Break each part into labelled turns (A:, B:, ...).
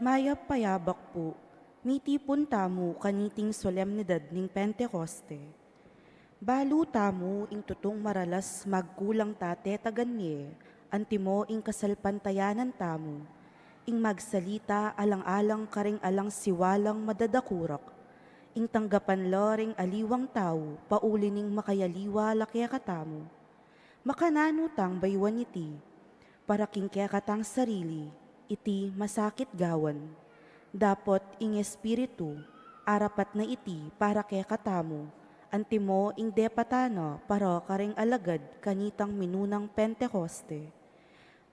A: Mayapayabak po, mitipon tamo kaniting solemnidad ning Pentecoste. Balu tamo ing tutong maralas magkulang tate tagannie, antimo ing kasalpantayanan tamo, ing magsalita alang-alang karing alang siwalang madadakurak, ing tanggapan loring aliwang tao, paulining makayaliwa lakya katamo. Makanano tang baywan iti, para kingkya katang sarili, iti masakit gawan. Dapot ing espiritu, arapat na iti para kaya katamo, antimo ing depatano para karing alagad kanitang minunang Pentecoste.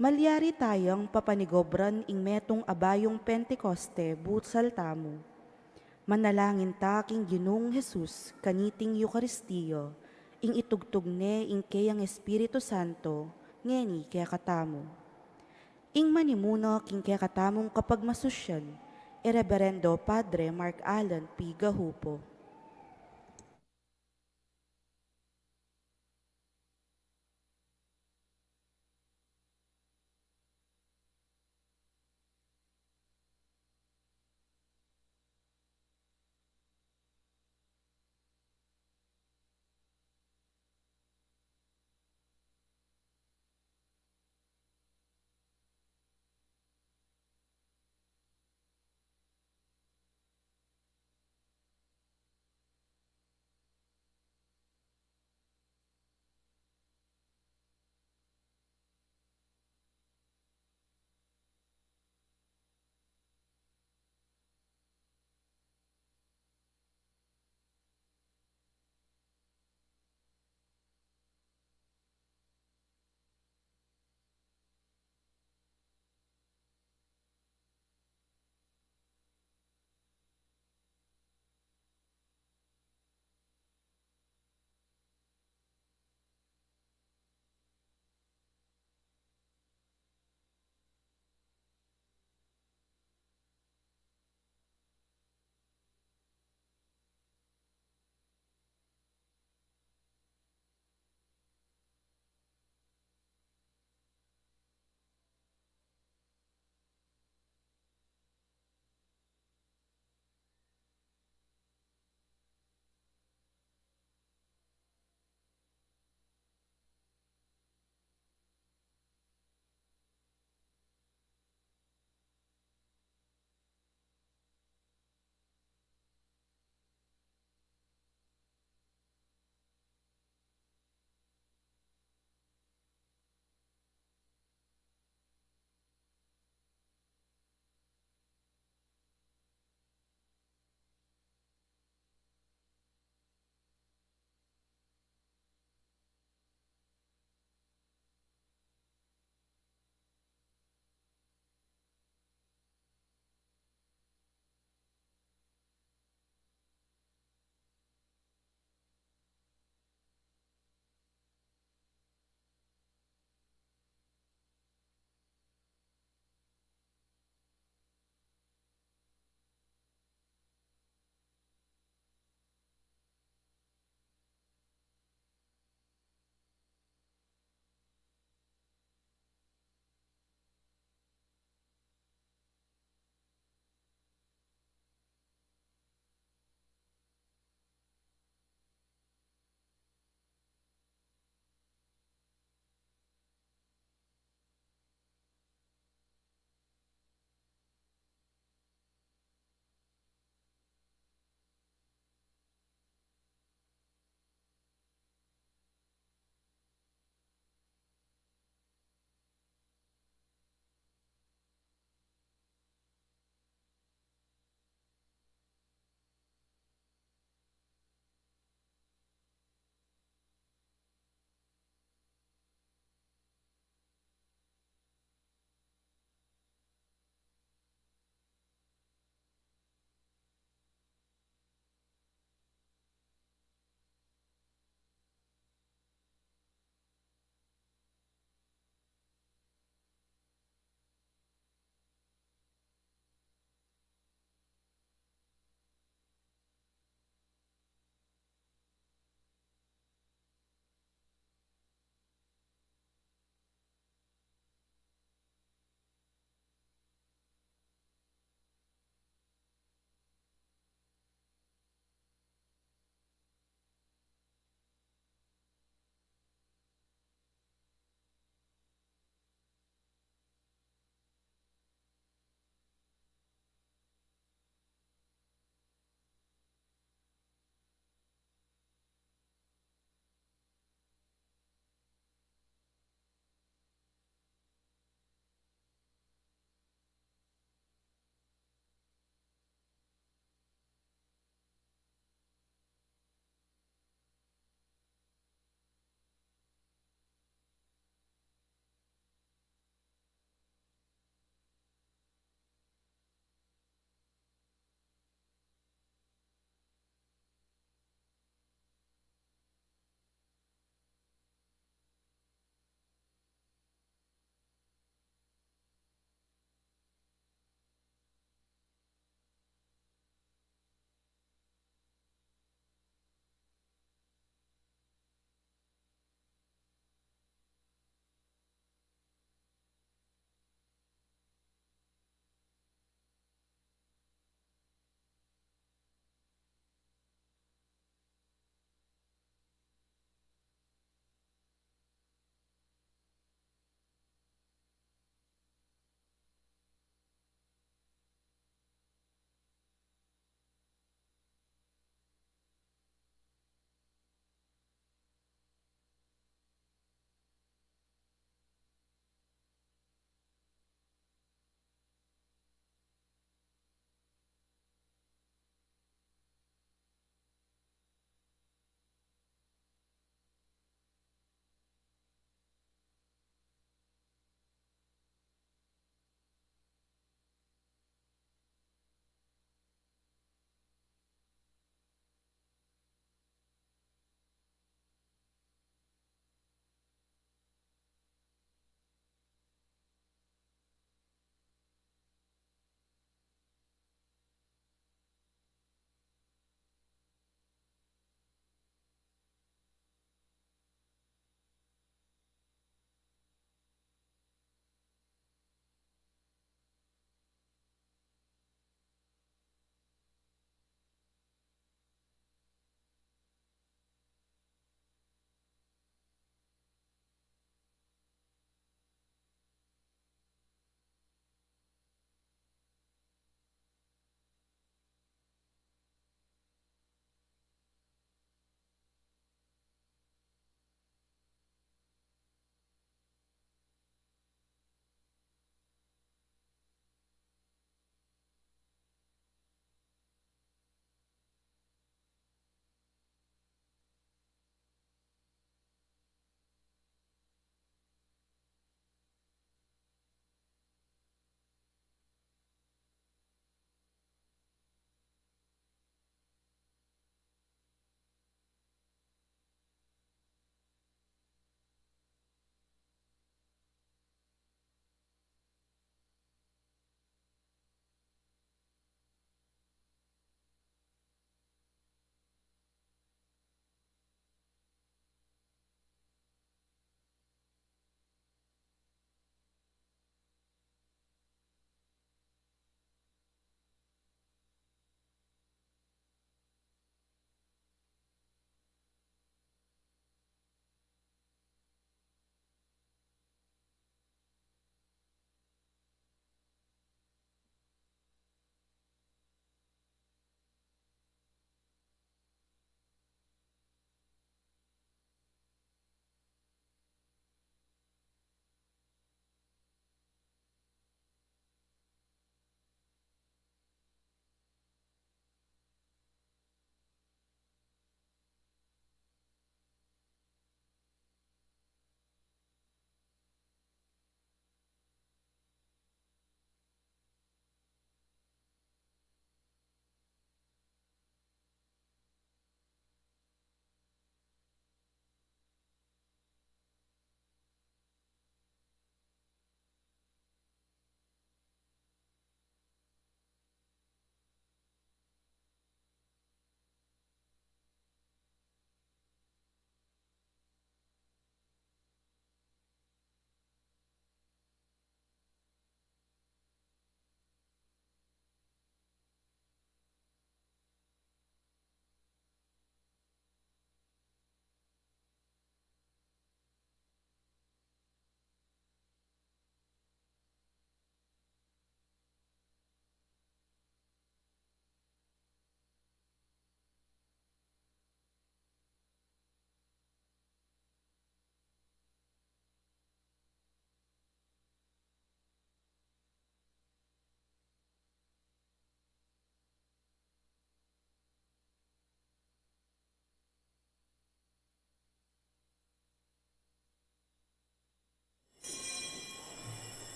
A: Malyari tayong papanigobran ing metong abayong Pentecoste butsal tamo. Manalangin taking Ginong Jesus kaniting Eukaristiyo, ing itugtog ne ing kayang Espiritu Santo, ngeni kaya katamo. Ing manimuno king kaya katamong kapag masusyan, Reverendo Padre Mark Allen P. Gahupo.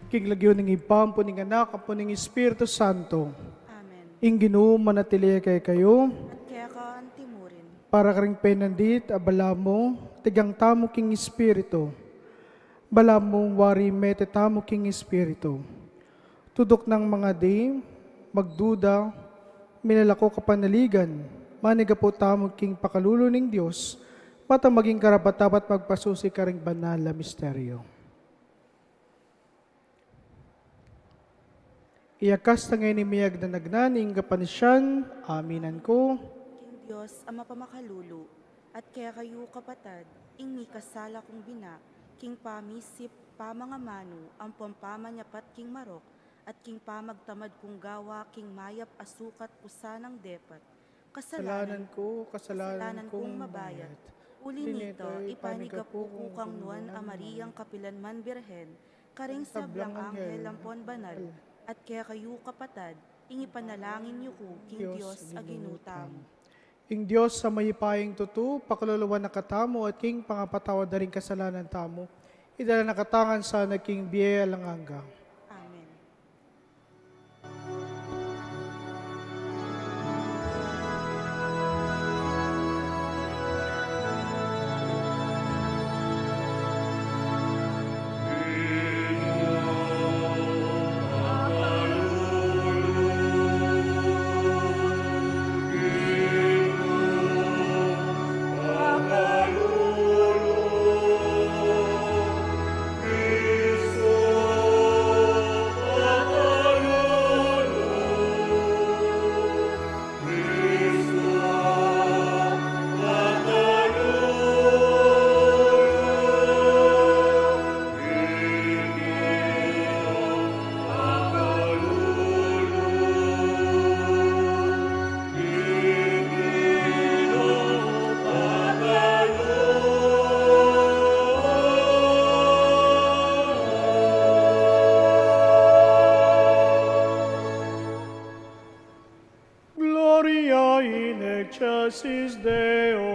B: king lagyo ng ipam po ng anak, po ng Espiritu Santo.
A: Amen.
B: Ing Ginoo manatili kay kayo,
A: At kaya ka antimurin.
B: para karing penandit, abala mo, tigang tamo king Espiritu. Bala mo wari mete tamo king Espiritu. Tudok ng mga di, magduda, minalako kapanaligan, maniga po tamo king pakalulo ng Diyos, mata maging karapat-dapat magpasusi karing banal na misteryo. Iyakas na ngayon imiyag na nagnaning kapanisyan, aminan ko.
A: King Diyos ang mapamakalulo, at kaya kayo kapatad, ing kasala kong bina, king pamisip, pamangamano, ang pampamanyapat king marok, at king pamagtamad kong gawa, king mayap asukat pusanang depat.
B: Kasalanan
A: kasalanan
B: kong
A: kong mabayat. Uli nito, ipanigapu kukang nuan a Mariyang kapilanman birhen, karing sablang anghel lampon banal, at kaya kayo kapatad, ing ipanalangin niyo ko, king Diyos aginutam.
B: Ing Diyos sa mayipaying tutu, pakaluluwan na katamo at king pangapatawa da rin kasalanan tamo, idala nakatangan sa nagking biye langanga.
A: Amen.
B: Gloria in excelsis Deo.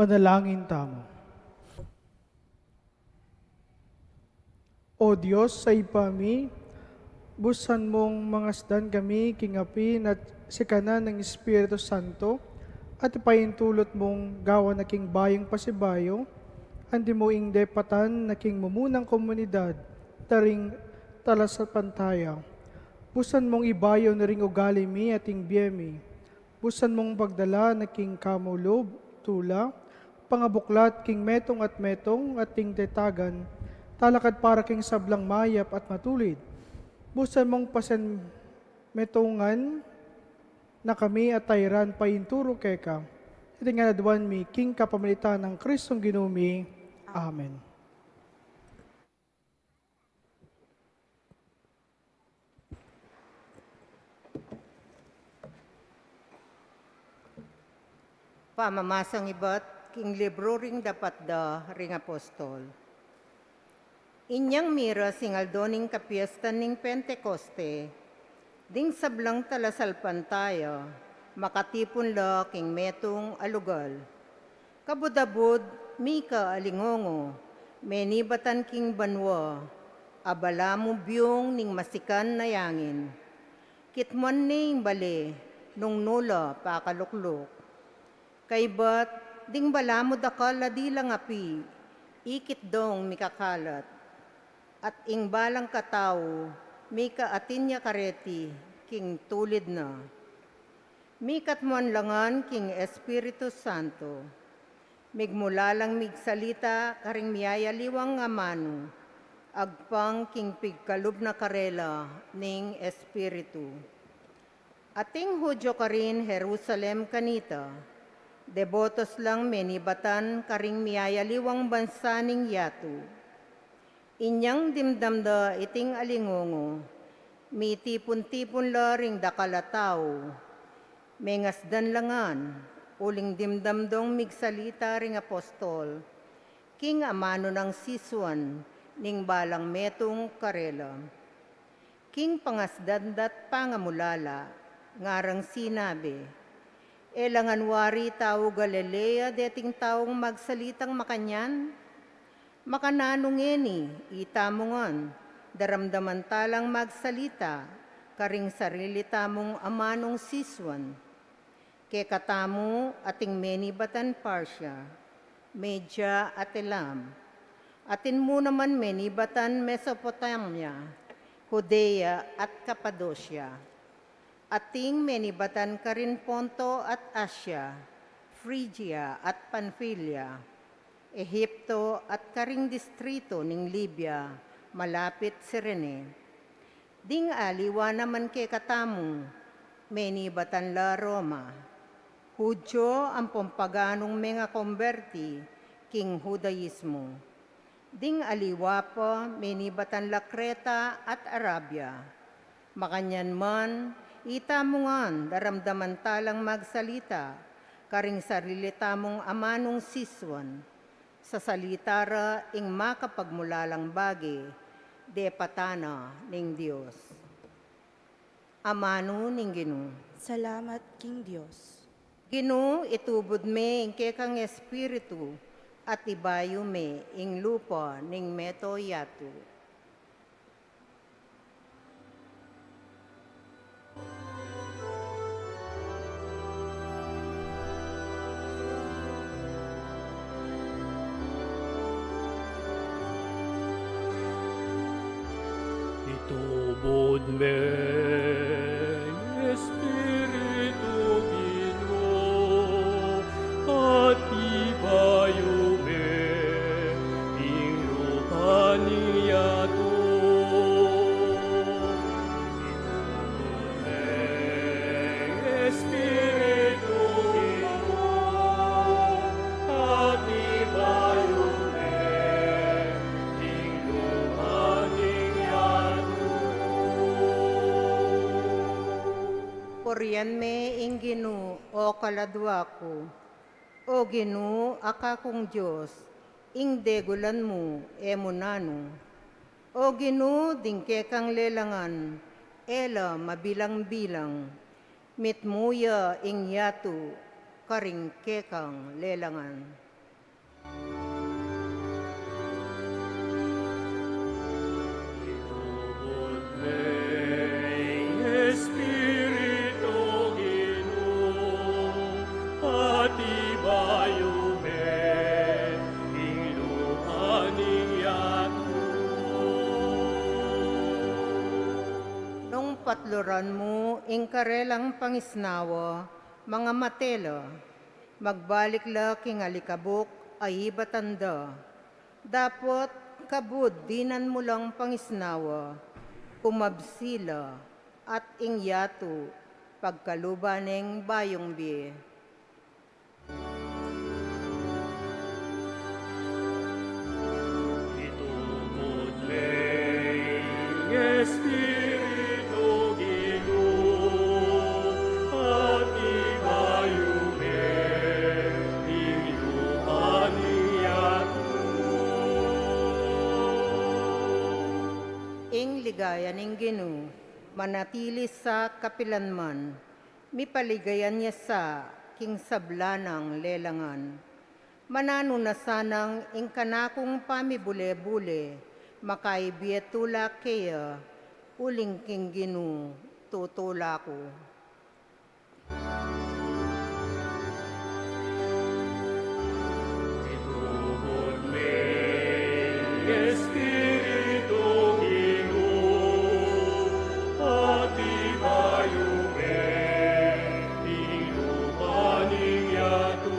B: Panalangin tamo. O Diyos, sa ipami, busan mong mangasdan kami, kingapin at sikanan ng Espiritu Santo, at ipahintulot mong gawa na king bayang pasibayo, andi mo ing depatan na king mumunang komunidad, taring talas at pantaya. Busan mong ibayo na ring ugali mi at ing biyemi. Busan mong pagdala na king kamulob, tula, pangabuklat king metong at ting tetagan, talakad para king sablang mayap at matulid. Busan mong pasen metongan na kami at tayran painturo keka. Iti nga nadwan mi king kapamilitan ng Kristong Ginumi. Amen.
C: Pamamasang ibat, king libro ring dapat da ring apostol. Inyang mira singal doning kapiestan ning Pentecoste, ding sablang talasalpan tayo, makatipon la king metong alugal. Kabudabud, mika alingongo, menibatan king banwa, abala mo biyong ning masikan na yangin. Kitman ning bale, nung nula pakalukluk. Kaybat, ding balamod akala di lang api, ikit dong mikakalat. At ing balang katao, mika atinya kareti, king tulid na. Mikat mon langan king Espiritu Santo. Migmulalang migsalita karing miyayaliwang nga mano, agpang king pigkalub na karela ning Espiritu. Ating Hudyo karin Jerusalem kanita, debotos lang menibatan karing miyayaliwang bansa ning yatu. Inyang dimdamda iting alingongo, mitipon-tipon la ring dakalataw, mengasdan langan, uling dimdamdong migsalita ring apostol, king amano ng siswan, ning balang metong karela. King pangasdandat pangamulala, ngarang sinabi, elangan wari tao Galilea deting taong magsalitang makanyan. Makananungeni, itamongan, daramdaman talang magsalita, karing sarili tamong amanong siswan. Kekatamo ating menibatan Parsya, Media at Elam. Atin mo naman menibatan Mesopotamia, Judea at Cappadocia. Ating menibatan ka rin Ponto at Asya, Phrygia at Pamphylia, Ehipto at karing distrito ning Libya, malapit Sirene. Ding aliwa naman kay katamu, menibatan la Roma. Hudyo ang pompaganong mga konberti, king Judaismo. Ding aliwa pa, menibatan la Creta at Arabia. Makanyan man, itamongan, daramdaman talang magsalita, karing sarili tamong amanong siswan, sa salitara ing makapagmulalang bagi, de patana ning Dios. Amano ning Ginoo.
A: Salamat, King Diyos.
C: Ginoo, itubod me ing kekang espiritu, at ibayo me ing lupa ning meto yatu.
D: Itubod me, Espiritu Ginoo, at ibayo me, ing lupa niya to. Itubod me, Espiritu Ginoo, at ibayo me, ing lupa niya to.
C: Purian me ing Ginoo, o kaladwa ko. O Ginoo, akakong Diyos, ing degulan mo, emunano. O Ginoo, dingke kang lelangan, ela mabilang-bilang. Mitmuya ing yatu, karing kekang lelangan.
D: Itubod mayng Espiritu Ginoo, at ibayo men, iluhaning yato.
C: Nung patluran mo, ing karelang pangisnawa, mga matela, magbalik la king alikabok ay batanda. Dapat kabud dinan mo lang pangisnawa, kumabsila at ingyato, pagkalubaneng bayong bi.
D: Itubod mayng Espiritu Ginoo, at ibayo men, iluhaning yato.
C: Ing ligaya ning Ginoo, manatili sa kapilanman, mipaligayan niya sa king sablanang lelangan. Manano na sanang ing kanakong pamibule-bule, makaibiyetula kaya, uling king Ginoo, tutula ko.
D: Itubod mayng Espiritu Ginoo, at ibayo men, iluhaning yato.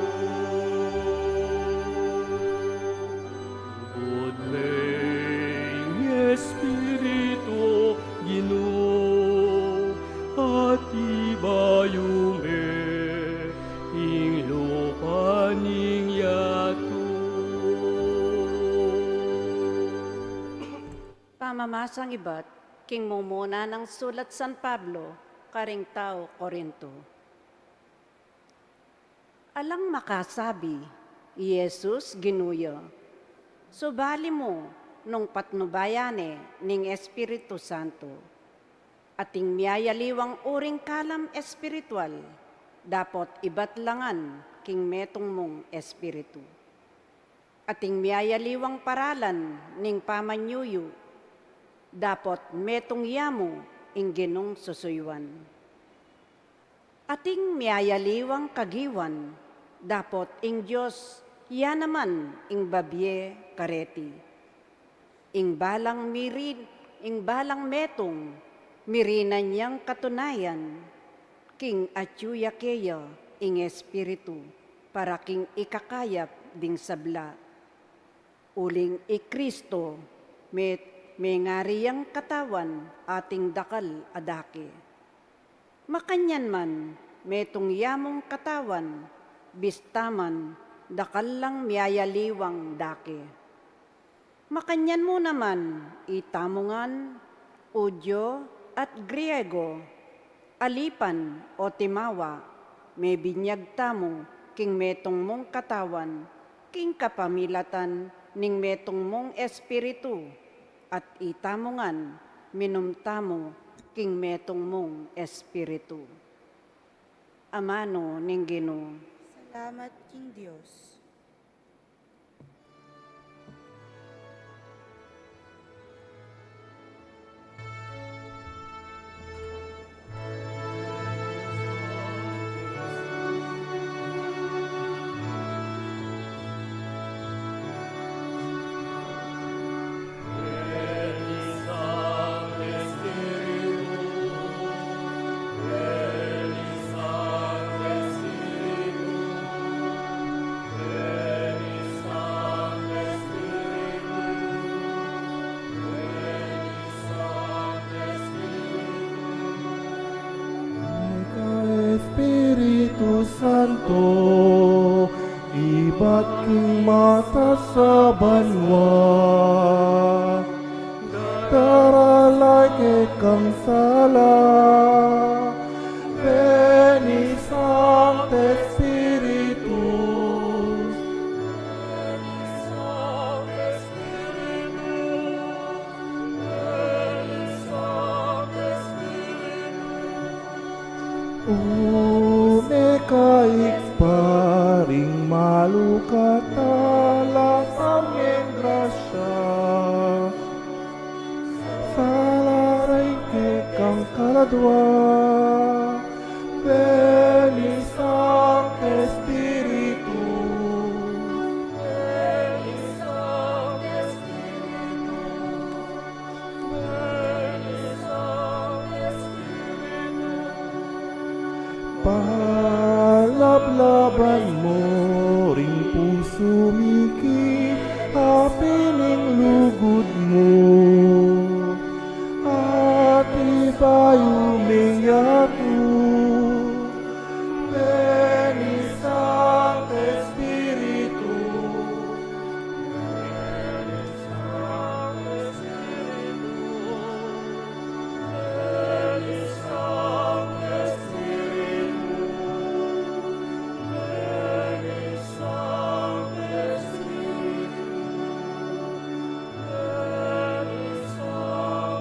D: Itubod mayng Espiritu Ginoo, at ibayo men, iluhaning yato.
E: Pamamasang iba't king mumuna ng sulat San Pablo, karing tao Korinto. Alang makasabi, Jesus ginuya, subali mo nung patnubayane ning Espiritu Santo, ating miyayaliwang uring kalam espiritual, dapot ibat langan king metong mong espiritu. Ating miyayaliwang paralan ning pamanyuyo, dapot metong yamo ing ginong susuywan. Ating miyayaliwang kagiwan, dapot ing Diyos, ya naman ing babye kareti. Ing balang mirin, ing balang metong, mirinan niyang katunayan, king atyuya keya ing espiritu, para king ikakayap ding sabla. Uling Kristo, may ngariyang katawan ating dakal adake. Makanyan man, metong yamong katawan, bistaman, dakal lang miyayaliwang dake. Makanyan mo naman, itamungan, Udyo at Griego, alipan o timawa, may binyag tamo, king metong mong katawan, king kapamilatan, ning metong mong espiritu, at itamungan, minumtamo, king metong mong espiritu. Amano ning Ginoo.
A: Salamat, King Diyos.
F: Espiritu Santo, iba't king mata sa banwa, daralay kay kang sala, Veni Sancte Spiritus, Veni Sancte Spiritus, Veni Sancte Spiritus. Umekaik paring malukatan, dua, Veni Sancte Spiritus, Veni Sancte Spiritus, Veni Sancte Spiritus. Palablaban mo ring puso miki, apining lugod mo, at iba'y umiyato. Veni Sancte Spiritus, Veni Sancte Spiritus, Veni Sancte Spiritus, Veni Sancte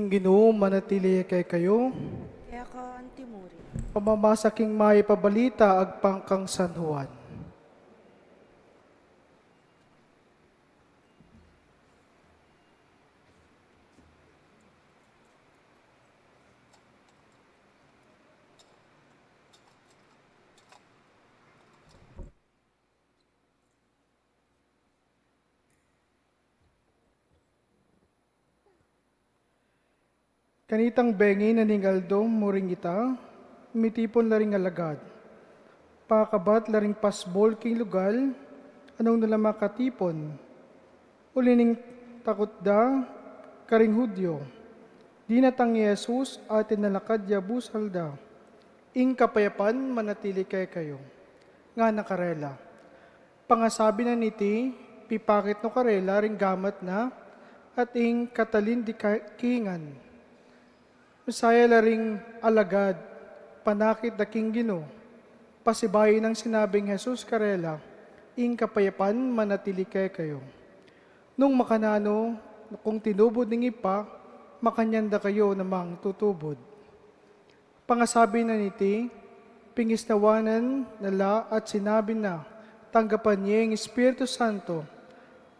B: Ginoo manatili kay kayo,
A: Kaya ka antimuri.
B: pamamasaking may pabalita agpangkang San Juan. Kanitang bengi na ningaldo muring ita, mitipon laring alagad. Pakabat laring pasbol king lugal, anong nalama katipon. Ulining takot da, karing Hudyo. Di natang Yesus atin nalakad ya busal da. Ing kapayapan manatili kay kayo. Nga nakarela. Pangasabi na niti, pipakit no karela ring gamat na, at ing katalin di kingan. Masaya laring alagad, panakit da king Ginoo, pasibayin ng sinabing Jesus karela, ing kapayapan manatili kay kayo. Nung makanano, kung tinubod ng ipa, makanyanda kayo namang tutubod. Pangasabi na niti, pingisnawanan nala at sinabi na, tanggapan niya ang Espiritu Santo,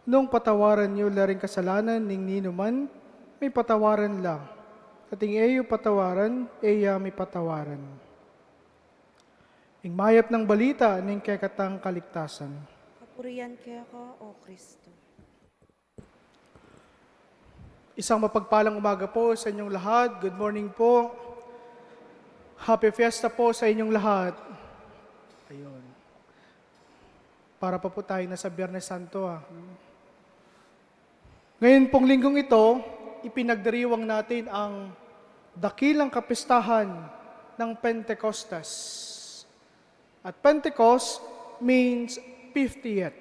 B: nung patawaran niyo laring kasalanan ning ninuman, may patawaran la. Kating eyo patawaran, eya may patawaran. Ing mayap ng balita ning kekatang kaligtasan.
A: Kapurian kaya ka, O Kristo.
B: Isang mapagpalang umaga po sa inyong lahat. Good morning po. Happy Fiesta po sa inyong lahat. Ayun. Para pa po tayo nasa Biyernes Santo. Ngayon pong linggong ito, ipinagdiriwang natin ang dakilang kapistahan ng Pentecostas. At Pentecost means 50th.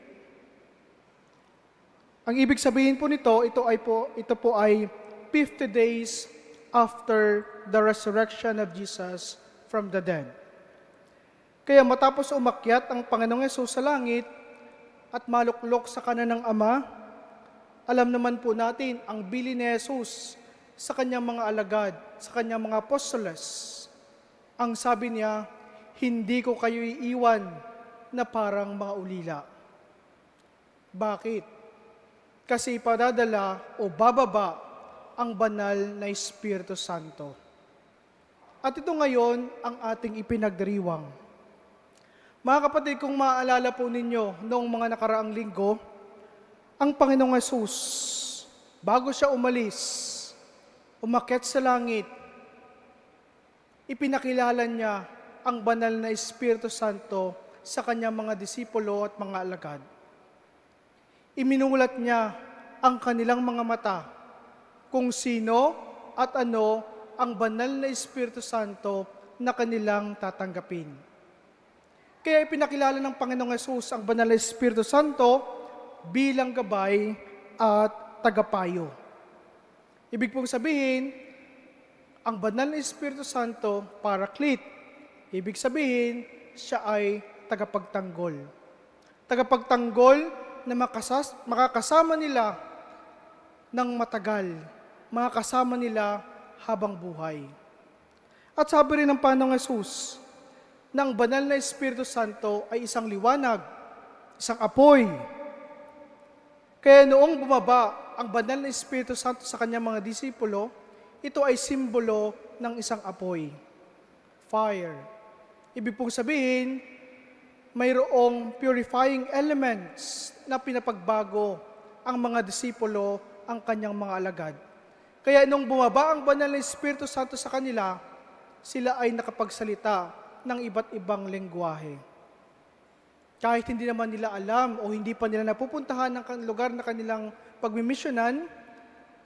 B: Ang ibig sabihin po nito, ito po ay 50 days after the resurrection of Jesus from the dead. Kaya matapos umakyat ang Panginoong Hesus sa langit at maluklok sa kanan ng Ama, alam naman po natin ang bili ni Jesus sa kanyang mga alagad, sa kanyang mga apostoles. Ang sabi niya, hindi ko kayo iiwan na parang mga ulila. Bakit? Kasi ipadadala o bababa ang banal na Espiritu Santo. At ito ngayon ang ating ipinagdiriwang. Mga kapatid, kung maaalala po ninyo noong mga nakaraang linggo, ang Panginoong Hesus, bago siya umakyat sa langit, ipinakilala niya ang banal na Espiritu Santo sa kanyang mga disipulo at mga alagad. Iminulat niya ang kanilang mga mata kung sino at ano ang banal na Espiritu Santo na kanilang tatanggapin. Kaya ipinakilala ng Panginoong Hesus ang banal na Espiritu Santo bilang gabay at tagapayo. Ibig pong sabihin, ang banal na Espiritu Santo, Paraclete, ibig sabihin, siya ay tagapagtanggol. Tagapagtanggol na makakasama nila ng matagal, makakasama nila habang buhay. At sabi rin ng Panginoong Hesus, na ang banal na Espiritu Santo ay isang liwanag, isang apoy. Kaya noong bumaba ang banal na Espiritu Santo sa kanyang mga disipulo, ito ay simbolo ng isang apoy, fire. Ibig pong sabihin, mayroong purifying elements na pinapagbago ang mga disipulo, ang kanyang mga alagad. Kaya nung bumaba ang banal na Espiritu Santo sa kanila, sila ay nakapagsalita ng iba't ibang lengguwahe. Kahit hindi naman nila alam o hindi pa nila napupuntahan ng lugar na kanilang pagmimisyonan,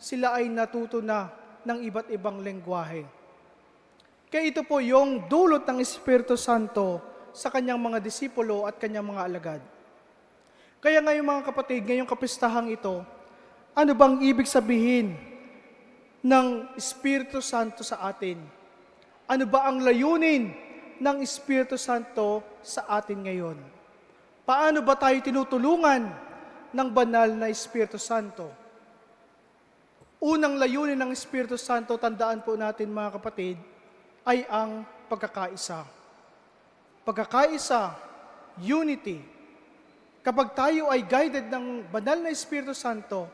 B: sila ay natuto na ng iba't ibang lengguwahe. Kaya ito po yung dulot ng Espiritu Santo sa kanyang mga disipulo at kanyang mga alagad. Kaya ngayon mga kapatid, ngayong kapistahang ito, ano bang ibig sabihin ng Espiritu Santo sa atin? Ano ba ang layunin ng Espiritu Santo sa atin ngayon? Paano ba tayo tinutulungan ng banal na Espiritu Santo? Unang layunin ng Espiritu Santo, tandaan po natin mga kapatid, ay ang pagkakaisa. Pagkakaisa, unity. Kapag tayo ay guided ng banal na Espiritu Santo,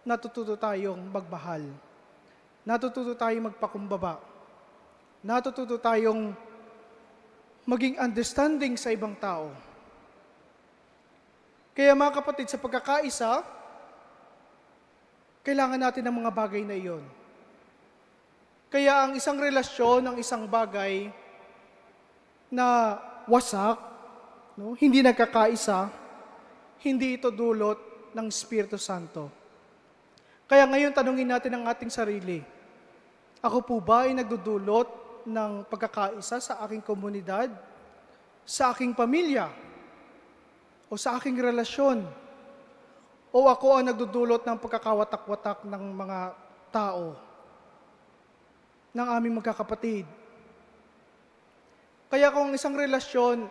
B: natututo tayong magmahal. Natututo tayong magpakumbaba. Natututo tayong maging understanding sa ibang tao. Kaya mga kapatid, sa pagkakaisa, kailangan natin ng mga bagay na iyon. Kaya ang isang relasyon, ang isang bagay na wasak, hindi nagkakaisa, hindi ito dulot ng Espiritu Santo. Kaya ngayon tanungin natin ang ating sarili, ako po ba ay nagdudulot ng pagkakaisa sa aking komunidad, sa aking pamilya, o sa aking relasyon? O ako ang nagdudulot ng pagkakawatak-watak ng mga tao, ng aming magkakapatid? Kaya kung isang relasyon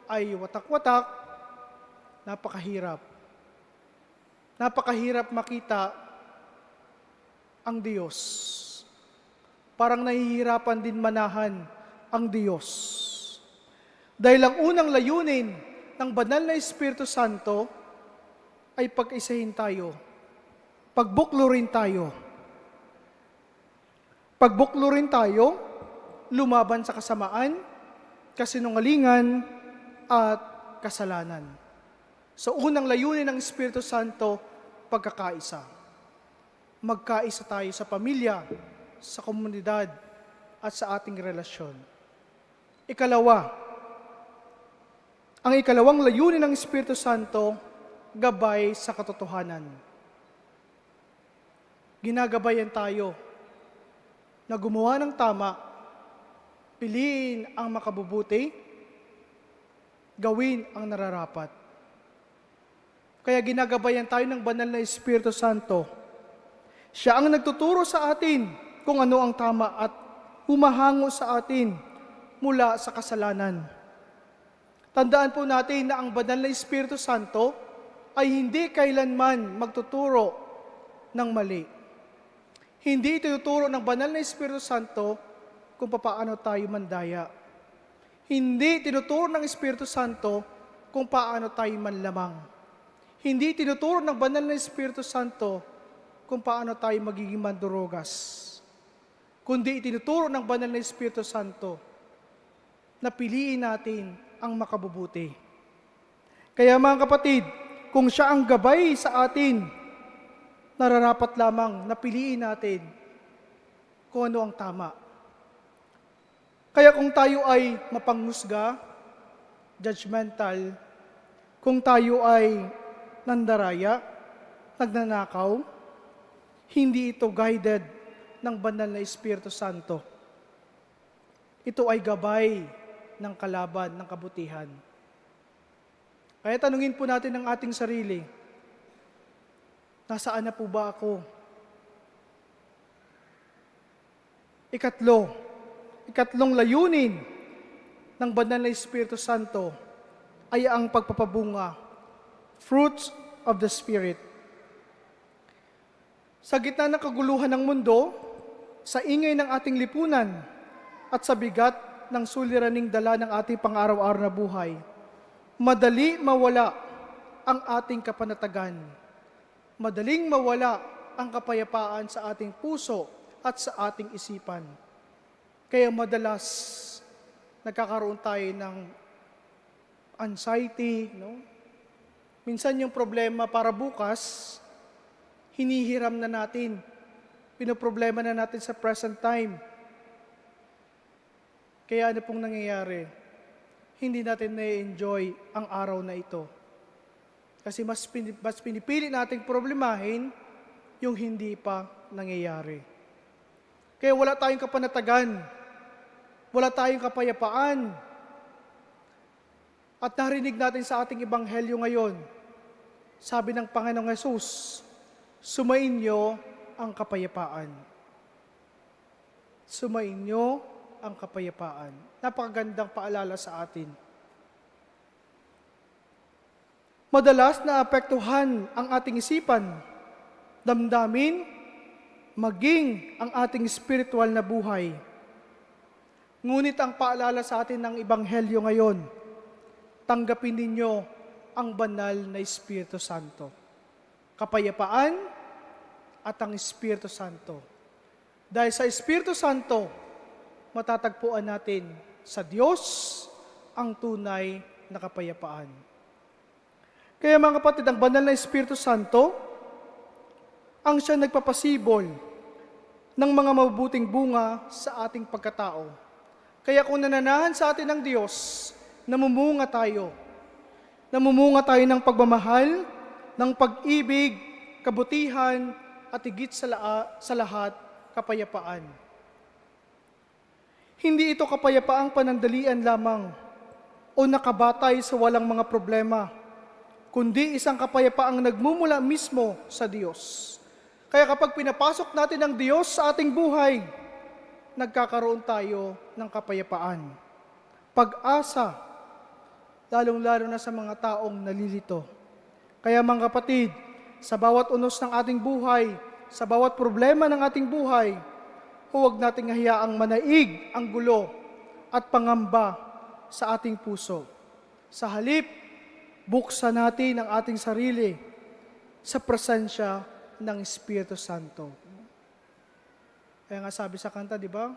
B: ay watak-watak, napakahirap. Napakahirap makita ang Diyos. Parang nahihirapan din manahan ang Diyos. Dahil ang unang layunin ng banal na Espiritu Santo ay pag-isahin tayo. Pagbuklurin tayo. Pagbuklurin tayo, lumaban sa kasamaan, kasinungalingan, at kasalanan. So unang layunin ng Espiritu Santo, pagkakaisa. Magkaisa tayo sa pamilya, sa komunidad, at sa ating relasyon. Ikalawa, ang ikalawang layunin ng Espiritu Santo, gabay sa katotohanan. Ginagabayan tayo na gumawa ng tama, piliin ang makabubuti, gawin ang nararapat. Kaya ginagabayan tayo ng banal na Espiritu Santo. Siya ang nagtuturo sa atin kung ano ang tama at humahango sa atin mula sa kasalanan. Tandaan po natin na ang banal na Espiritu Santo ay hindi kailanman magtuturo ng mali. Hindi ituturo ng banal na Espiritu Santo kung paano tayo mandaya. Hindi tinuturo ng Espiritu Santo kung paano tayo manlamang. Hindi tinuturo ng banal na Espiritu Santo kung paano tayo magiging mandurugas. Kundi itinuturo ng banal na Espiritu Santo na piliin natin ang makabubuti. Kaya mga kapatid, kung siya ang gabay sa atin, nararapat lamang na piliin natin kung ano ang tama. Kaya kung tayo ay mapanghusga, judgmental, kung tayo ay nandaraya, nagnanakaw, hindi ito guided ng banal na Espiritu Santo. Ito ay gabay ng kalaban, ng kabutihan. Kaya tanungin po natin ang ating sarili, nasaan na po ba ako? Ikatlong layunin ng banal na Espiritu Santo ay ang pagpapabunga, fruits of the Spirit. Sa gitna ng kaguluhan ng mundo, sa ingay ng ating lipunan, at sa bigat ng suliraning dala ng ating pang-araw-araw na buhay, madali mawala ang ating kapanatagan. Madaling mawala ang kapayapaan sa ating puso at sa ating isipan. Kaya madalas nagkakaroon tayo ng anxiety, no? Minsan yung problema para bukas, hinihiram na natin. Pinoproblema na natin sa present time. Kaya ano pong nangyayari? Hindi natin na-enjoy ang araw na ito. Kasi mas pinipili nating problemahin yung hindi pa nangyayari. Kaya wala tayong kapanatagan, wala tayong kapayapaan. At narinig natin sa ating ebanghelyo ngayon, sabi ng Panginoong Hesus, sumainyo ang kapayapaan. Sumainyo ang kapayapaan. Napakagandang paalala sa atin. Madalas naapektuhan ang ating isipan, damdamin, maging ang ating spiritual na buhay. Ngunit ang paalala sa atin ng Ebanghelyo ngayon, tanggapin ninyo ang banal na Espiritu Santo. Kapayapaan at ang Espiritu Santo. Dahil sa Espiritu Santo, matatagpuan natin sa Diyos ang tunay na kapayapaan. Kaya mga kapatid, ang banal na Espiritu Santo, ang siya nagpapasibol ng mga mabubuting bunga sa ating pagkatao. Kaya kung nananahan sa atin ng Diyos, namumunga tayo. Namumunga tayo ng pagmamahal, ng pag-ibig, kabutihan, at higit sa lahat, kapayapaan. Hindi ito kapayapaang panandalian lamang o nakabatay sa walang mga problema, kundi isang kapayapaang nagmumula mismo sa Diyos. Kaya kapag pinapasok natin ang Diyos sa ating buhay, nagkakaroon tayo ng kapayapaan. Pag-asa, lalong-lalo na sa mga taong nalilito. Kaya mga kapatid, sa bawat unos ng ating buhay, sa bawat problema ng ating buhay, huwag nating hayaang manaig ang gulo at pangamba sa ating puso. Sa halip, buksan natin ang ating sarili sa presensya ng Espiritu Santo. Kaya nga sabi sa kanta, di ba?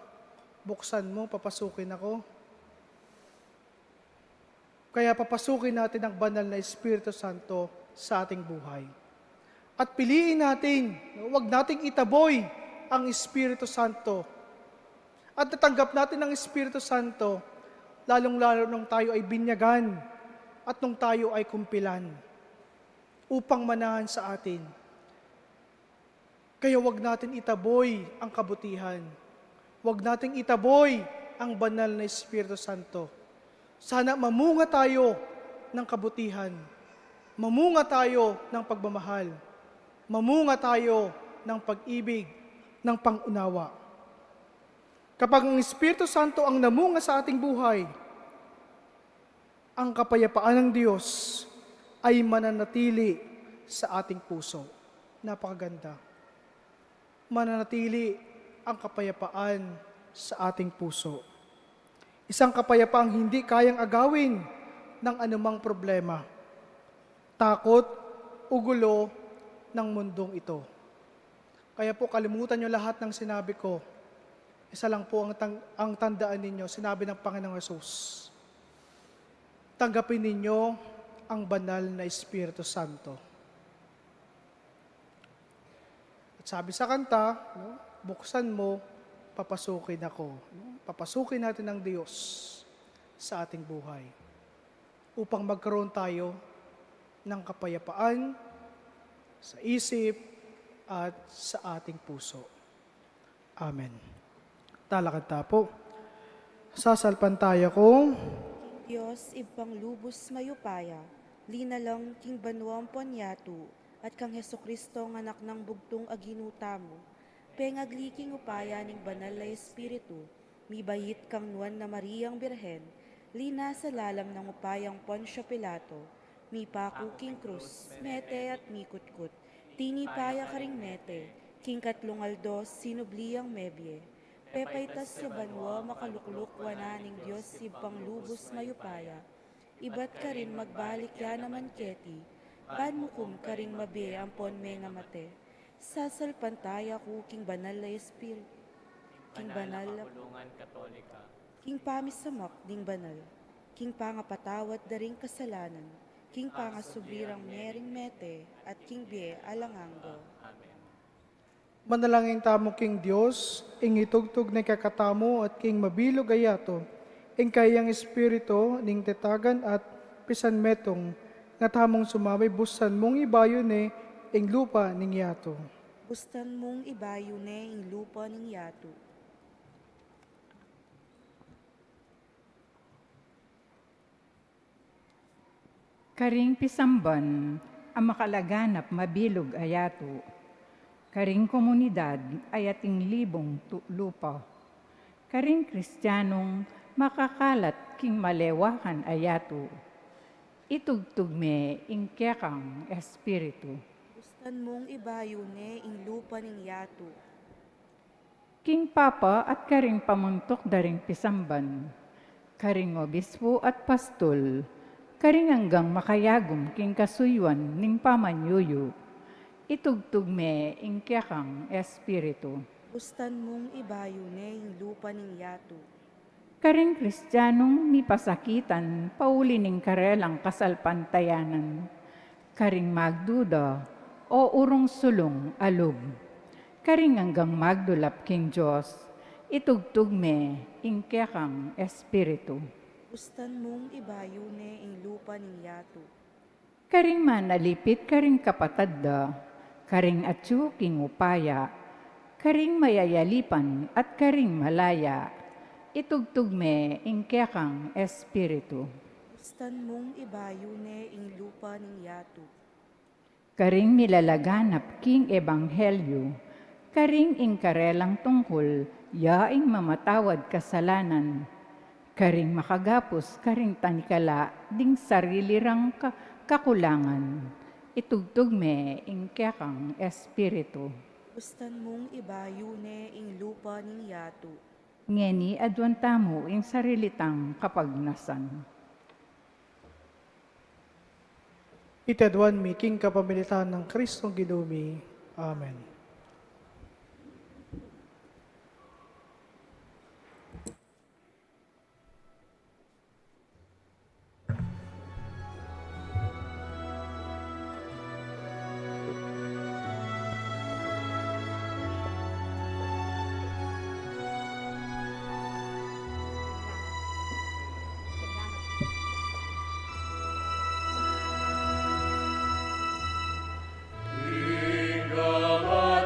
B: Buksan mo, papasukin ako. Kaya papasukin natin ang banal na Espiritu Santo sa ating buhay. At piliin natin, huwag nating itaboy ang Espiritu Santo. At natanggap natin ang Espiritu Santo, lalong-lalo nung tayo ay binyagan at nung tayo ay kumpilan upang manahan sa atin. Kaya huwag natin itaboy ang kabutihan. Huwag nating itaboy ang banal na Espiritu Santo. Sana mamunga tayo ng kabutihan. Mamunga tayo ng pagmamahal. Mamunga tayo ng pag-ibig, ng pang-unawa. Kapag ang Espiritu Santo ang namunga sa ating buhay, ang kapayapaan ng Diyos ay mananatili sa ating puso. Napakaganda. Mananatili ang kapayapaan sa ating puso. Isang kapayapaang hindi kayang agawin ng anumang problema, takot o gulo ng mundong ito. Kaya po kalimutan nyo lahat ng sinabi ko. Isa lang po ang tandaan ninyo, sinabi ng Panginoong Hesus. Tanggapin ninyo ang banal na Espiritu Santo. At sabi sa kanta, buksan mo, papasukin ako. Papasukin natin ang Diyos sa ating buhay upang magkaroon tayo ng kapayapaan sa isip at sa ating puso. Amen. Talakad ta po. Sasalpantaya ko.
A: Diyos, ibang lubos mayupaya, linalang king banwang ponyatu, at kang Heso Kristo ng anak ng bugtong aginuta mo, pengagliking upaya ning banal na Espiritu, mibayit kang nuan na Mariang Birhen, lina sa lalam ng upayang Poncio Pilato, mi pakuking krus, mete at mikutkut, tinipaya karing mete, king katlong aldos, sinubliyang mebye, pepaytas sa banwa makalukluk wananing Diyos ibang lubos mayupaya, ibat ka rin magbalik ya naman keti, banmukum ka ring mabi ampon me nga mate, sasalpantaya ko king banal na Espiritu, king banal na king pamisamak ding banal, king pangapatawat daring kasalanan, king pangasubirang mering mete, at king bie alanganggo.
B: Manalangin tamo king Diyos, ing itugtog na kakatamo at king mabilog ayato, ing kayang espiritu ning tetagan at pisan metong, nga tamong sumabay busan mong ibayo ne, ing lupa ning yato.
A: Bustan mong ibayo ne ing lupa ning yato.
G: Karing pisamban, ang makalaganap mabilog ayato. Karing komunidad ay ating libong lupa. Karing kristyanong makakalat king malewakan ayato. Itugtog me ing kekang espiritu.
A: Bustan mong ibayo ne ing lupa ning yato.
G: King Papa at karing pamuntok daring pisamban. Karing obispo at pastol. Karing hanggang makayagom king kasuywan ning pamanyuyo. Itugtog me ing kekang espiritu.
A: Bustan mong ibayo ne ing lupa ning yato.
G: Karing kristyanong mipasakitan, pauli ning karelang kasalpantayanan. Karing magduda, o urong sulong alub. Karing hanggang magdulap king Diyos, itugtog me ing kekang espiritu.
A: Bustan mong ibayo ne ing lupa ning yato.
G: Karing manalipit, karing kapatadda, karing atyu king upaya, karing mayayalipan at karing malaya, itugtog me ing kekang espiritu.
A: Bustan mong ibayo ne ing lupa ning yato.
G: Karing milalaganap king ebanghelyo, karing ing karelang tungkol, yaing mamatawad kasalanan, karing makagapos, karing tanikala, ding sarili rang kakulangan, itugtog me ing kekang espiritu.
A: Bustan mong ibayo ne ing lupa ning yato.
G: Ngeni adwan tamo ing sarilitang kapagnasan.
B: Itadwan mi king kapamilitan ng Kristong Ginumi. Amen.
F: King of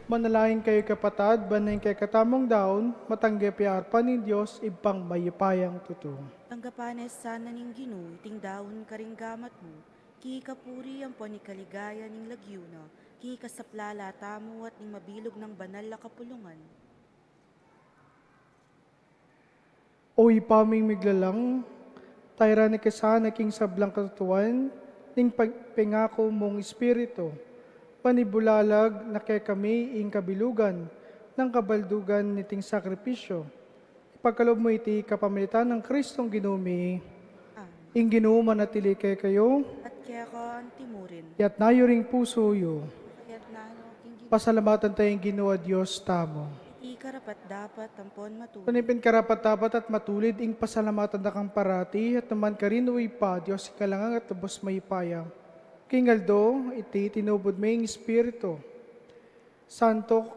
B: Manalangin kayo kapatad, banay kay katamong daon, matanggap arpan ni Diyos, ibang mayupayang tuto.
A: Tanggapanes sana ning Ginoo, iting daon karing gamat mo, ki kapuri ang panikaligaya ning lagyuna, ki kasaplala tamo at ning mabilog ng banal na kapulungan.
B: O ipaming miglalang, tayra ni kasana king sablang katutuan, ning pagpengako mong espiritu, panibulalag na kay kami ing kabilugan ng kabaldugan niting sakripisyo. Ipagkalob mo iti kapamilitan ng Kristong ginumi, ing Ginoo manatili kay kayo,
A: At kaya ka ang timurin,
B: yat nayo ring puso yo.
A: kaya't nano king
B: Pasalamatan tayong Ginoo a Diyos tamo.
A: iti karapat dapat tampon matulog.
B: Panipin karapat dapat at matulid ing pasalamatan na kang parati at naman karinuwi pa Diyos ikalangang at tubos may payang. Kingaldo, iti tinubod may espiritu. Santo,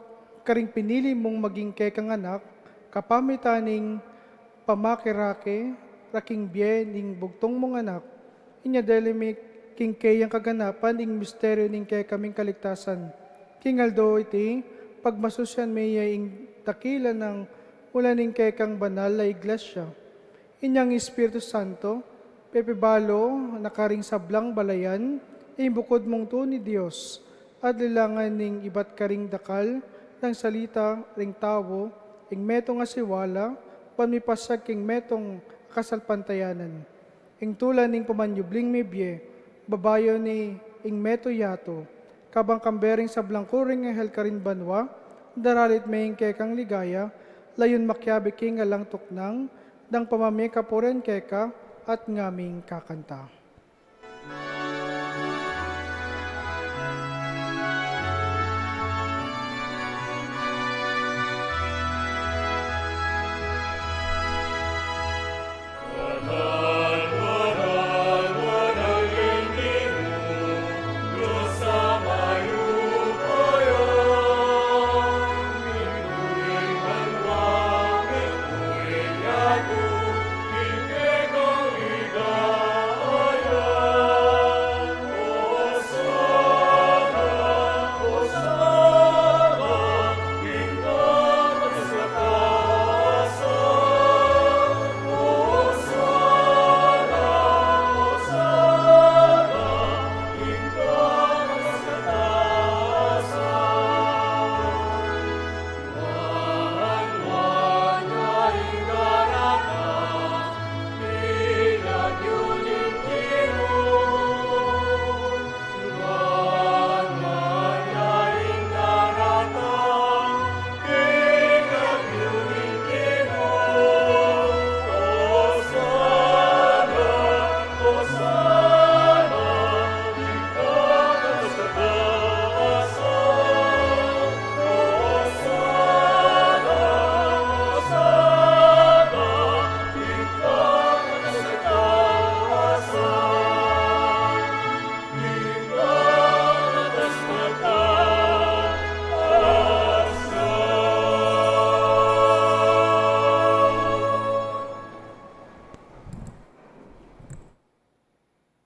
B: karing pinili mong maging kekang anak, kapamitaning pamakirake, raking biye ning bugtong mong anak, inya delimik king kayang kaganapan ing misteryo ning kay kaming kaligtasan. Kingaldo iti, pagmasusyan maya ing takila ng mula ning kekang banal na iglesia. Inyang Espiritu Santo, pepibalo, nakaring sablang balayan, bukod mong to ni Diyos, at lilangan ning iba't karing dakal, ng salita, ring tawo, ing metong asiwala, pamipasag king metong kasalpantayanan. Ing tulan ning pamanyubling mebye, babayo ni ing meto yato, kabang kambering sablang kuring ehel karin banwa, daralit maying kekang ligaya, layon makyabi king alang tuknang, dang pamami kapuren keka, at ngaming kakanta.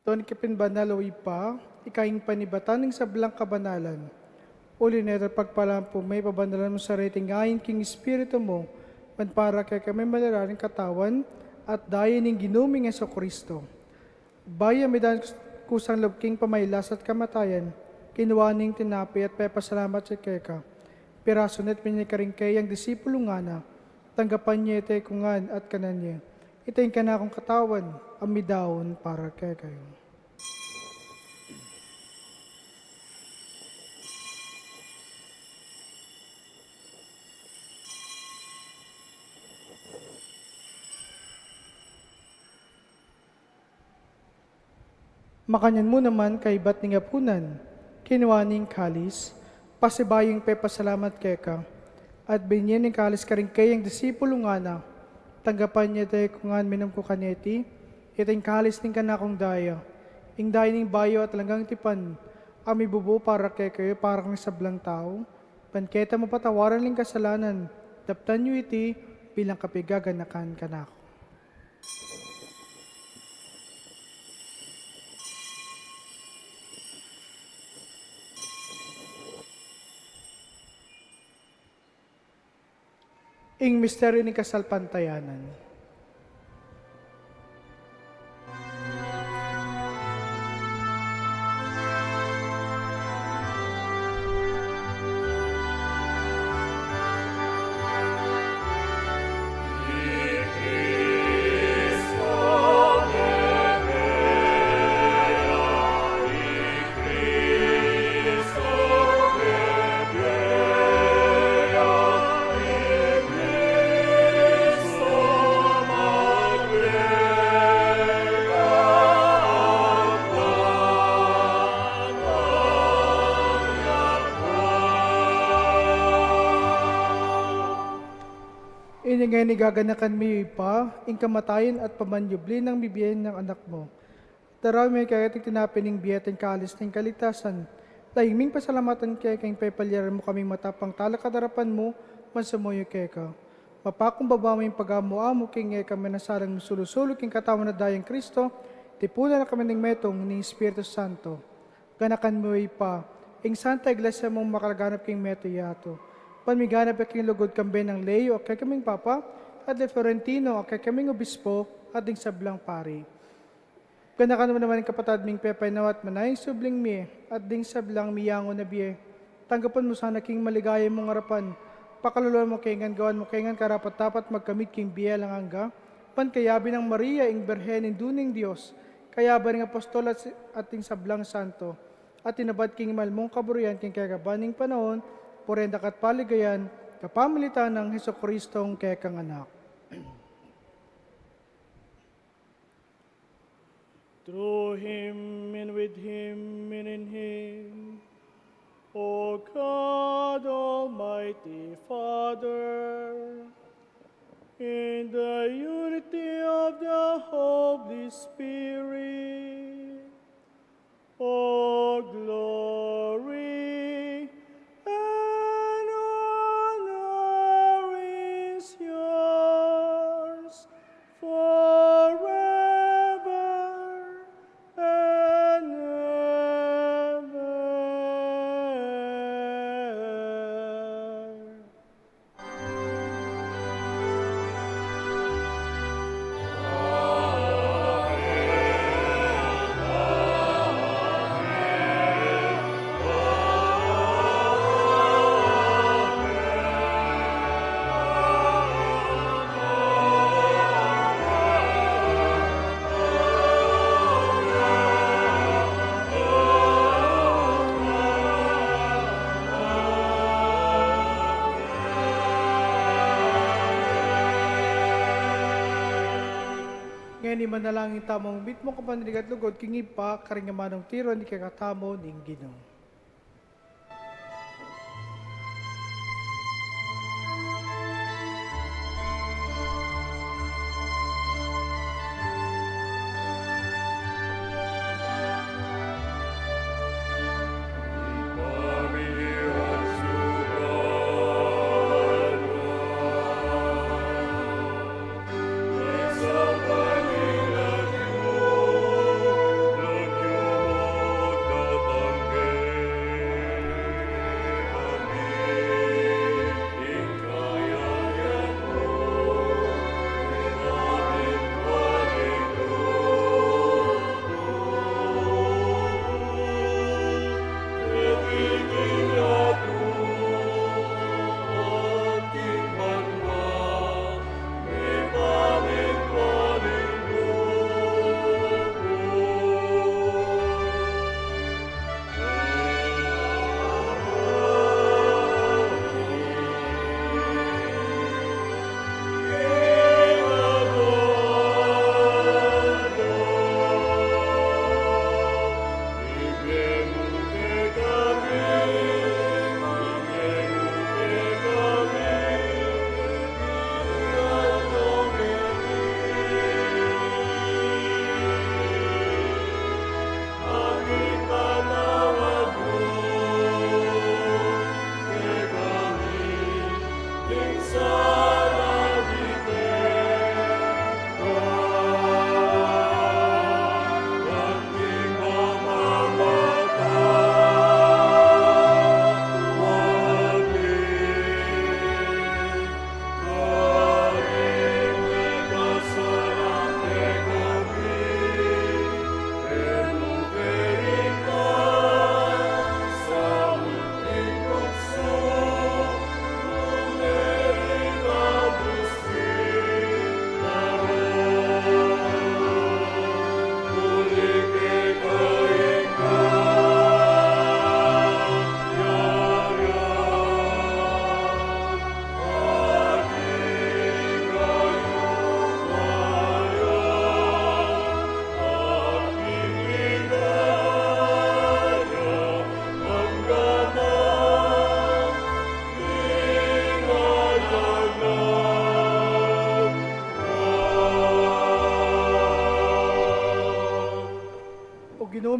B: Ton kipin banalawi pa, ikaing panibatan ng sablang kabanalan. Uli neta pagpalampo may pabanalan mo sa rating ayin king espiritu mo, man para kay kami malaraning katawan at daya ning ginuming Yeso Kristo. Baya medan kusang lobking pamaylas at kamatayan, kinuwaning tinapi at pepasalamat sa keka. Piraso net pinikaring kayang disipulo nga na, tanggapan niya ite kungan at kanan niya. Itayin ka na akong katawan, amidawon para kay kayo. Makanyan mo naman kay bat ni Gapunan, kinuwaning kalis, pasibayong pepasalamat keka, at binyan ng kalis ka rin kayang disipulo nga na, tanggapan niya tayo kungan minam ko kanyeti, iting kalis ning kanakong daya, ing daya ning bayo at langgang tipan, ami bubo para kay kayo parang sablang tao, panketa mapatawaran ling kasalanan, daptan niyo iti bilang kapigaganakan kanako. Ing misteryo ni kasalpantayanan. Ini ngayon igaganakan mo pa, ing kamatayan at pamanyubli ng bibiyahin ng anak mo. Daraw may kagating tinapining biyatin kaalis ng kaligtasan. Lahiming pasalamatan kaya kayong pepalyaran mo kaming matapang talakadarapan mo, mansumuyo kaya ka. Mapakong baba mo yung pag-amo-amo king kami nasalang musulusulo king katawan na dayang Kristo, tipunan na kami ng metong ni Espiritu Santo. Ganakan mo pa, ing Santa Iglesia mong makalaganap king meto yato. Pamiganap aking lugod kambe ng Leo, kay kaming Papa, at de Florentino, kay kaming Obispo, at ding sablang pari. Ganakan mo naman ang kapatad ming Pepay nawat manay, subling mi, at ding sablang miyango na biye. Tanggapan mo sana king maligaya mong harapan, pakaluluan mo kaingan gawan mo kaingan karapat dapat magkamit king biya lang hangga, pankayabi ng Maria, ing berhen ng duning Diyos, kayaba ng apostol at ding sablang santo, at tinabad king malmong kaburian king kagabaning panahon, porenda kat paligayan, kapamilitan ng Hesukristong kekang anak.
F: Through him, and with him, and in him, O God, Almighty Father, in the unity of the Holy Spirit, all glory and honor is yours forever and ever.
B: Ngayon ni manalangin tamong bit mo kapanilig at lugod, kingib pa, karingamanong tiro, ni kakatamo, ning Ginoo.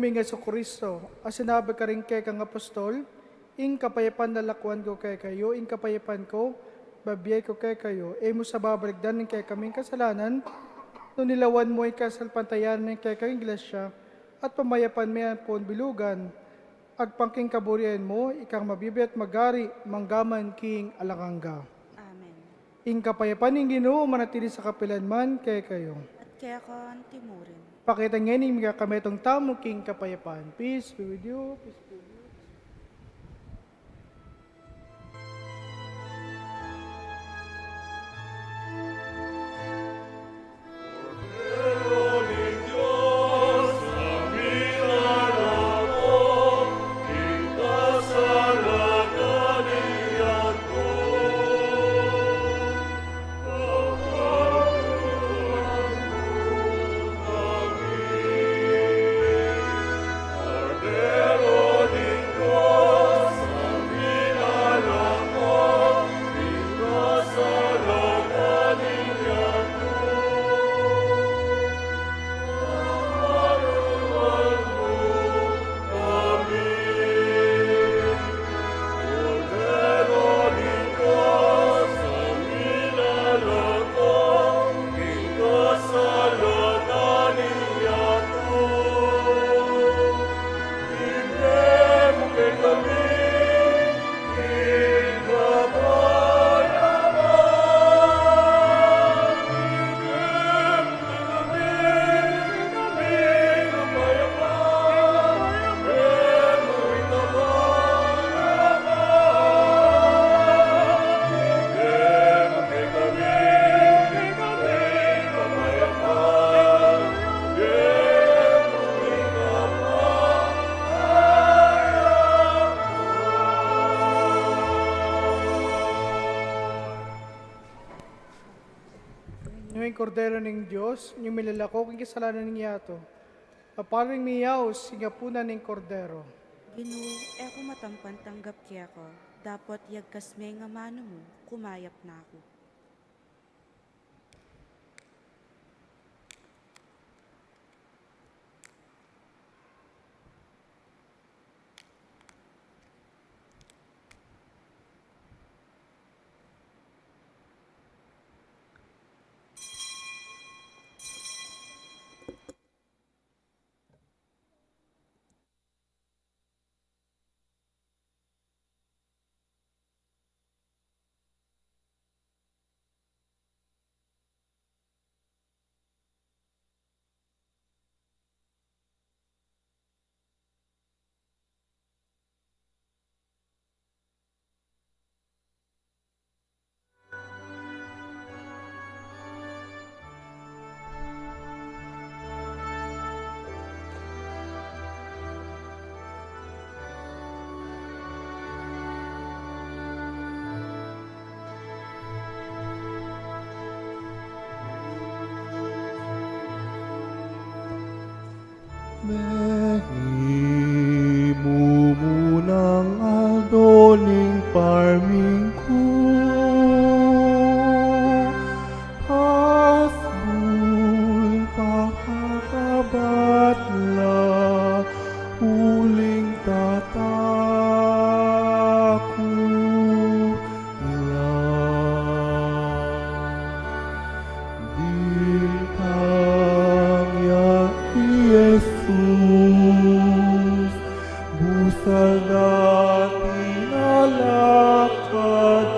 B: Aming Yesu Kristo, sinabi ka rin kay kang apostol, ing kapayapan na lakuan ko kay kayo, ing kapayapan ko, babiyay ko kay kayo, mo sa babaligdan ng kay kaming kasalanan, no nilawan mo ikasalpantayan ng kay kang iglesia, at pamayapan mo yan pon bilugan, agpangking kaburian mo, ikang mabibiyat magari, manggaman king alakangga.
A: Amen.
B: Ing kapayapan ng Ginoo manatili sa kapilanman kay kayo.
A: At kaya ka timurin.
B: Pakita ngayon mga kametong tamo king kapayapaan. Peace be with you. Peace be with you. Kordero ng Diyos, yung milalako kong kasalanan ng yato. Paparing miyaw, singapunan ng kordero.
A: Ginoo, eko matampan tanggap kaya ko. Dapat yagkas may nga mano mo, kumayap na ako.
F: Mumunang aldoning parming ko, pasul pakakabatla, uling tatakot lang. Bintang ya Jesus, busal natin alakad,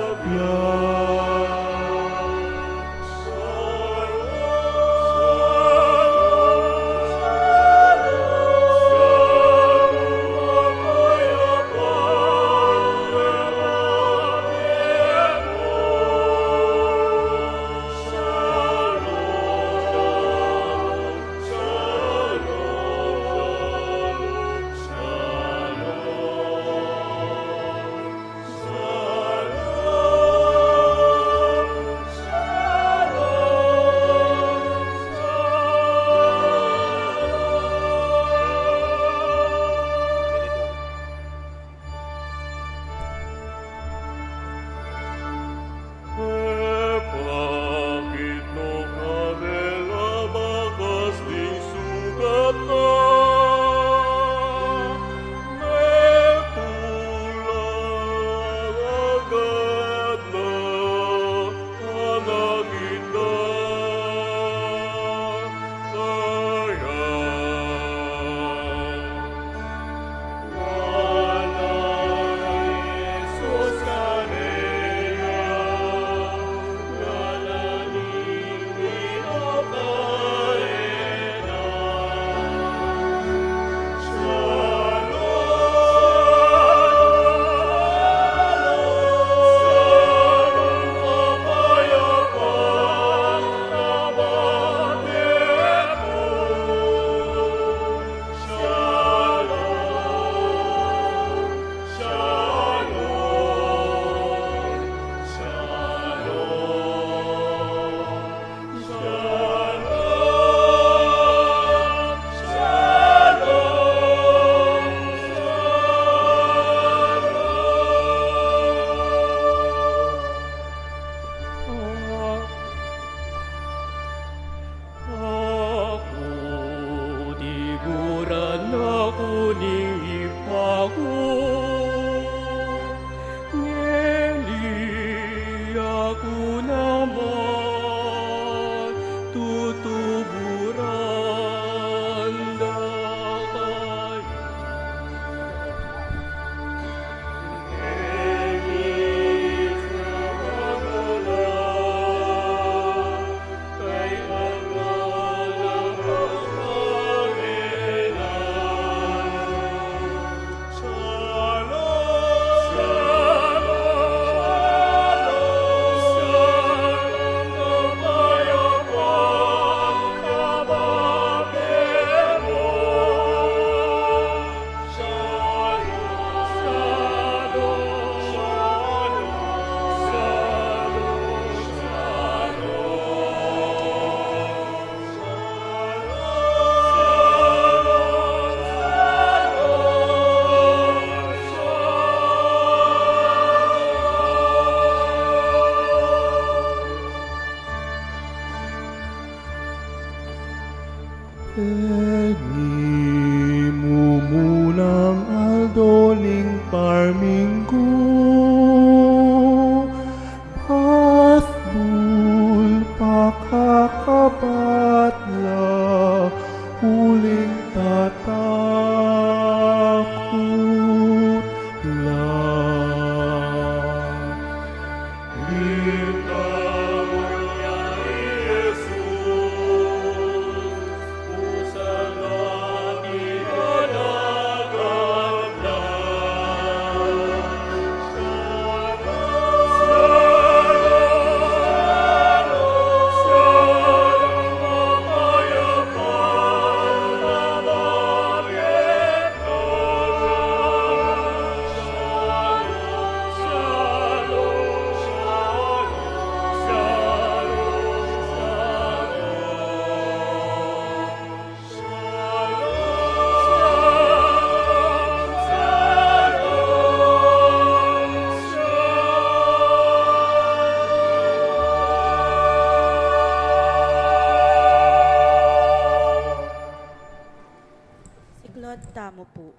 F: Tengi mumunang aldoling parminggu Pasbul pakakabatla Uling tatakot lang
A: Siglod tamo po.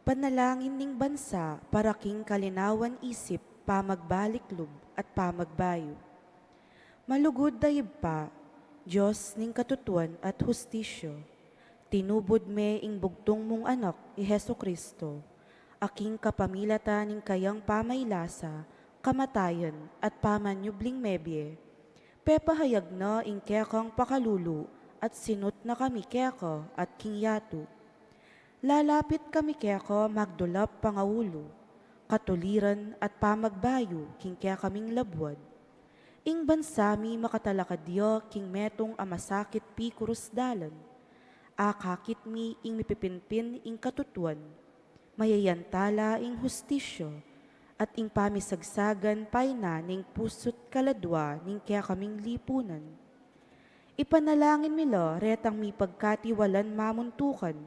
A: Panalangin ning bansa para king kalinawan isip, pamagbaliklub at pamagbayo. Malugod dayib pa, Diyos ning katutuan at hustisyo. Tinubod me ing bugtong mong anak, Heso Kristo. Aking kapamilata ning kayang pamaylasa, kamatayan at pamanyubling mebye. Pepahayag na ing kekang pakalulu at sinut na kami keka at kingyatu. Lalapit kami keka magdulap pangaulo, katuliran at pamagbayo king kaya kaming labwad. Ing bansami makatalakadyo king metong amasakit pi kurusdalan. Akakit mi ing mipipinpin ing katutuan, mayayantala ing hustisyo, at ing pamisagsagan payna ning pusot kaladwa ning kaya kaming lipunan. Ipanalangin milo retang mi pagkatiwalan mamuntukan,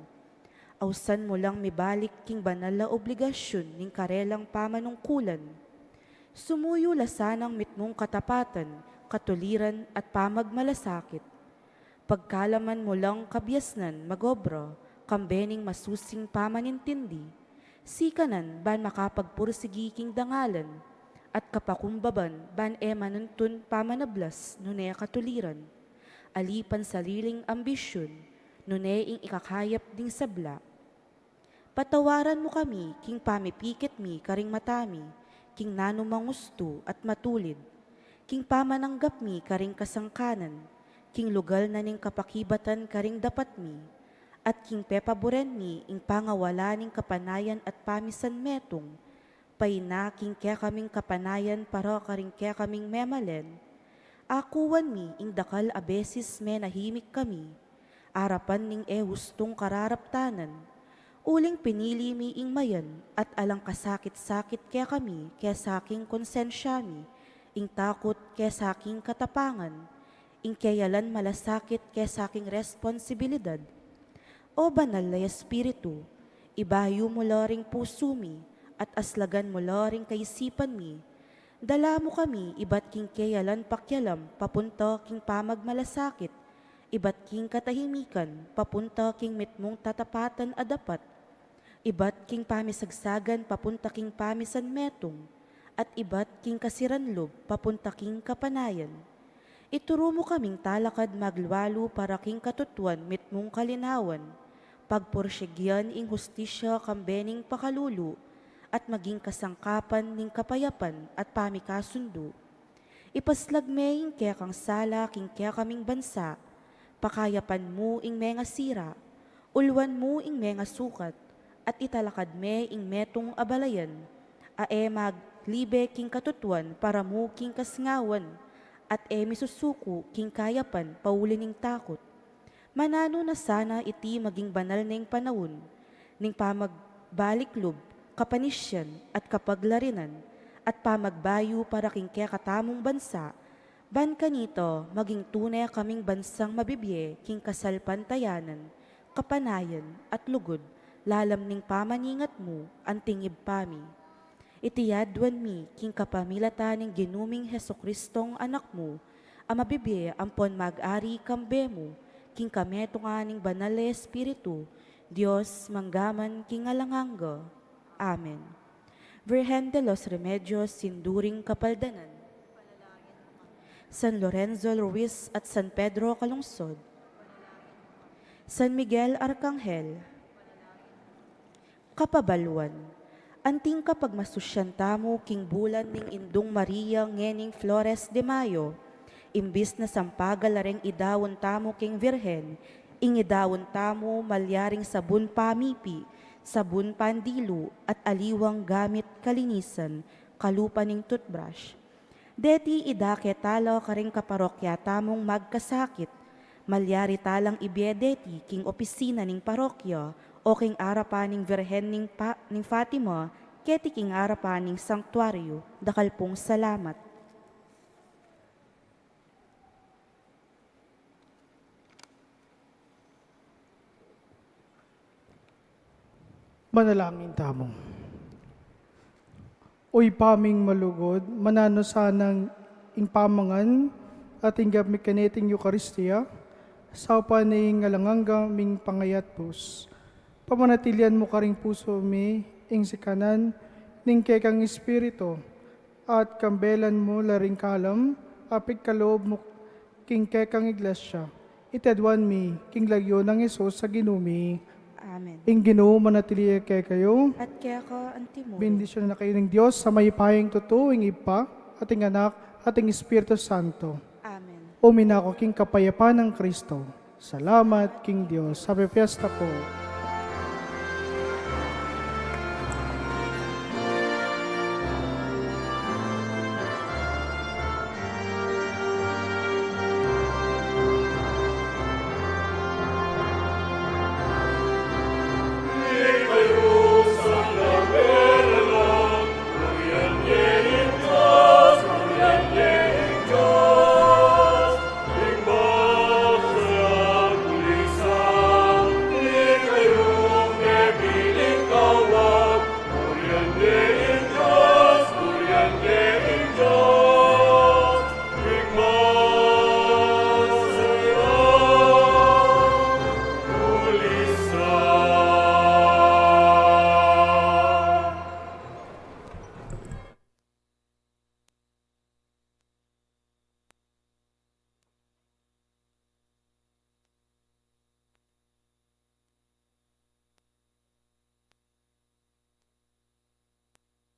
A: awsan mo lang mibalik king banal na obligasyon ning karelang pamanungkulan. Sumuyo lasanang mitmong katapatan, katuliran at pamagmalasakit. Pagkalaman mo lang kabyasnan magobra, kambening masusing pamanintindi. Sikanan ban makapagpursigi king dangalan, at kapakumbaban ban manuntun pamanablas nune katuliran. Alipan sariling ambisyon, nune ing ikakayap ding sabla. Patawaran mo kami king pamipikit mi karing matami, king nanumangusto at matulid, king pamananggap mi karing kasangkanan, king lugal na ning kapakibatan karing dapat mi, at king pepaboren mi ing pangawala ning kapanayan at pamisan metong, payna king kaya kaming kapanayan para karing kaya kaming memalen, akuan mi ing dakal abesis me nahimik kami, arapan ning hustong kararaptanan, uling pinili mi ing mayan at alang kasakit-sakit kaya kami kaya saking konsensya mi, ing takot kaya saking katapangan, ing kayalan malasakit kaya saking responsibilidad. O banal na Espiritu, ibayo mo loring puso mi at aslagan mo loring kaisipan mi. Dala mo kami ibat king kayalan pakyalam papunta king pamagmalasakit, ibat king katahimikan papunta king mitmong tatapatan adapat, ibat king pamisagsagan papunta king pamisan metong, at ibat king kasiranlob papunta king kapanayan. Ituro mo kaming talakad magluwalo para king katutuan mitmong kalinawan, pagporsyegyan ing hustisya kambening pakalulu, at maging kasangkapan ning kapayapan at pamikasundo. Ipaslag me ing kaya kang sala king kaya kaming bansa, pakayapan mo ing menga sira, ulwan mo ing menga sukat, at italakad me ing metong abalayan, maglibe king katutuan para mo king kasngawan, at misusuko king kayapan paulining takot. Manano na sana iti maging banal na ing panahon, ning pamagbaliklub, kapanisyan at kapaglarinan, at pamagbayo para king kaya katamong bansa, ban kanito maging tunay kaming bansang mabibye king kasalpantayanan, kapanayan at lugod, lalam ning pamaningat mo, ang tingib pami. Itiyadwan mi, king kapamilatan ng ginuming Heso Kristong anak mo, ang mabibigay ampon mag-ari kambe mo, king kameto nga ning banal na Espiritu, Diyos manggaman king alangangga. Amen. Virgen de los Remedios, sinduring kapaldanan. San Lorenzo Ruiz at San Pedro Calungsod. San Miguel Arcangel. Kapabaluan. Anting kapag masusyanta mo king bulan ning Indong Maria ngening Flores de Mayo, imbis na sampagal lareng idawon tamo king Virhen, ingidawon tamo malyaring sabon pamipi, sabon pandilo at aliwang gamit kalinisan, kalupa ning toothbrush. Deti idake talo karing kaparokya tamong magkasakit, malyari talang ibiedeti king opisina ning parokya, o king arapan ning Virhen ning Fatima, keti king arapan ning sanktuaryo, dakal pong salamat.
B: Manalangin tamo. Uy paming malugod, manano sanang ingpamangan ating gamit kaneting Eucharistia, sa upaning alangangga ming pangayat pus. Pamanatilian mo karing puso mi, ing sikanan, ning kekang espiritu, at kambelan mo laring kalam, apik kaloob mo king kekang iglesia. Itedwan mi, king lagyo ng Isos sa ginumi.
A: Amen.
B: Ing Ginoo manatili kay kayo.
A: At kaya ka antimo.
B: Bendisyon na kayo ng Diyos sa may payeng totoo, ing Ipa, ating anak, ating Espiritu Santo.
A: Amen.
B: Uminako king kapayapaan ng Kristo. Salamat, King Diyos. Happy Fiesta po.